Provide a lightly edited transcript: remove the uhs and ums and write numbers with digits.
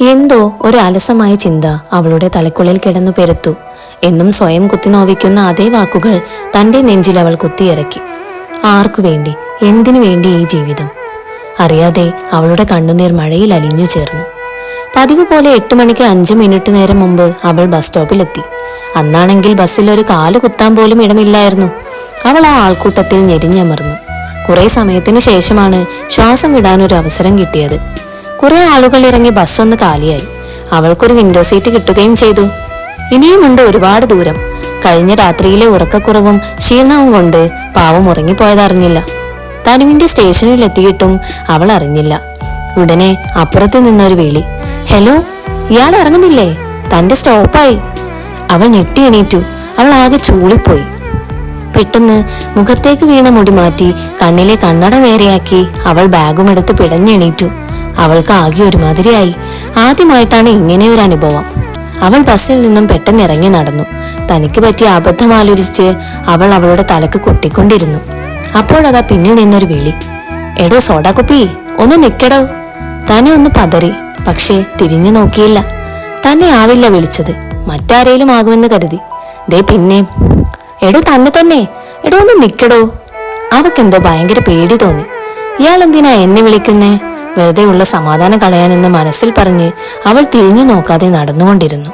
എന്തോ ഒരു അലസമായ ചിന്ത അവളുടെ തലക്കുള്ളിൽ കിടന്നു പെരുത്തു. എന്നും സ്വയം കുത്തിനോവിക്കുന്ന അതേ വാക്കുകൾ തന്റെ നെഞ്ചിൽ അവൾ കുത്തിയിറക്കി. ആർക്കു വേണ്ടി, എന്തിനു വേണ്ടി ഈ ജീവിതം? അറിയാതെ അവളുടെ കണ്ണുനീർ മഴയിൽ അലിഞ്ഞു ചേർന്നു. പതിവ് പോലെ 8 മണിക്ക് 5 മിനിറ്റ് നേരം മുമ്പ് അവൾ ബസ് സ്റ്റോപ്പിലെത്തി. അന്നാണെങ്കിൽ ബസ്സിൽ ഒരു കാല് കുത്താൻ പോലും ഇടമില്ലായിരുന്നു. അവൾ ആ ആൾക്കൂട്ടത്തിൽ ഞെരിഞ്ഞമർന്നു. കുറെ സമയത്തിനു ശേഷമാണ് ശ്വാസം വിടാനൊരു അവസരം കിട്ടിയത്. കുറെ ആളുകൾ ഇറങ്ങി ബസ്സൊന്ന് കാലിയായി. അവൾക്കൊരു വിൻഡോ സീറ്റ് കിട്ടുകയും ചെയ്തു. ഇനിയുമുണ്ട് ഒരുപാട് ദൂരം. കഴിഞ്ഞ രാത്രിയിലെ ഉറക്കക്കുറവും ക്ഷീണവും കൊണ്ട് പാവം ഉറങ്ങിപ്പോയതറിഞ്ഞില്ല. തനുവിന്റെ സ്റ്റേഷനിൽ എത്തിയിട്ടും അവൾ അറിഞ്ഞില്ല. ഉടനെ അപ്പുറത്തു നിന്നൊരു വിളി, ഹലോ, ഇയാൾ ഇറങ്ങുന്നില്ലേ? തന്റെ സ്റ്റോപ്പായി. അവൾ ഞെട്ടി എണീറ്റു. അവൾ ആകെ ചൂളിപ്പോയി. പെട്ടെന്ന് മുഖത്തേക്ക് വീണ മുടി മാറ്റി കണ്ണിലെ കണ്ണട നേരെയാക്കി അവൾ ബാഗുമെടുത്ത് പിടഞ്ഞെണീറ്റു. അവൾക്ക് ആകെ ഒരുമാതിരിയായി. ആദ്യമായിട്ടാണ് ഇങ്ങനെയൊരു അനുഭവം. അവൾ ബസ്സിൽ നിന്നും പെട്ടെന്ന് ഇറങ്ങി നടന്നു. തനിക്ക് പറ്റിയ അബദ്ധം ആലോചിച്ച് അവൾ അവളുടെ തലക്ക് കൊട്ടിക്കൊണ്ടിരുന്നു. അപ്പോഴതാ പിന്നിൽ നിന്നൊരു വിളി, എടോ സോഡാ കുപ്പി, ഒന്ന് നിക്കടോ. തന്നെ ഒന്ന് പതറി, പക്ഷേ തിരിഞ്ഞു നോക്കിയില്ല. തന്നെ ആവില്ല വിളിച്ചത്, മറ്റാരേലും ആകുമെന്ന് കരുതി. ദേ പിന്നെ, എടോ തന്നെ, എടോ ഒന്ന് നിക്കടോ. അവക്കെന്തോ ഭയങ്കര പേടി തോന്നി. ഇയാൾ എന്തിനാ എന്നെ വിളിക്കുന്നേ? വെറുതെ ഉള്ള സമാധാനം കളയാനെന്ന് മനസ്സിൽ പറഞ്ഞ് അവൾ തിരിഞ്ഞു നോക്കാതെ നടന്നുകൊണ്ടിരുന്നു.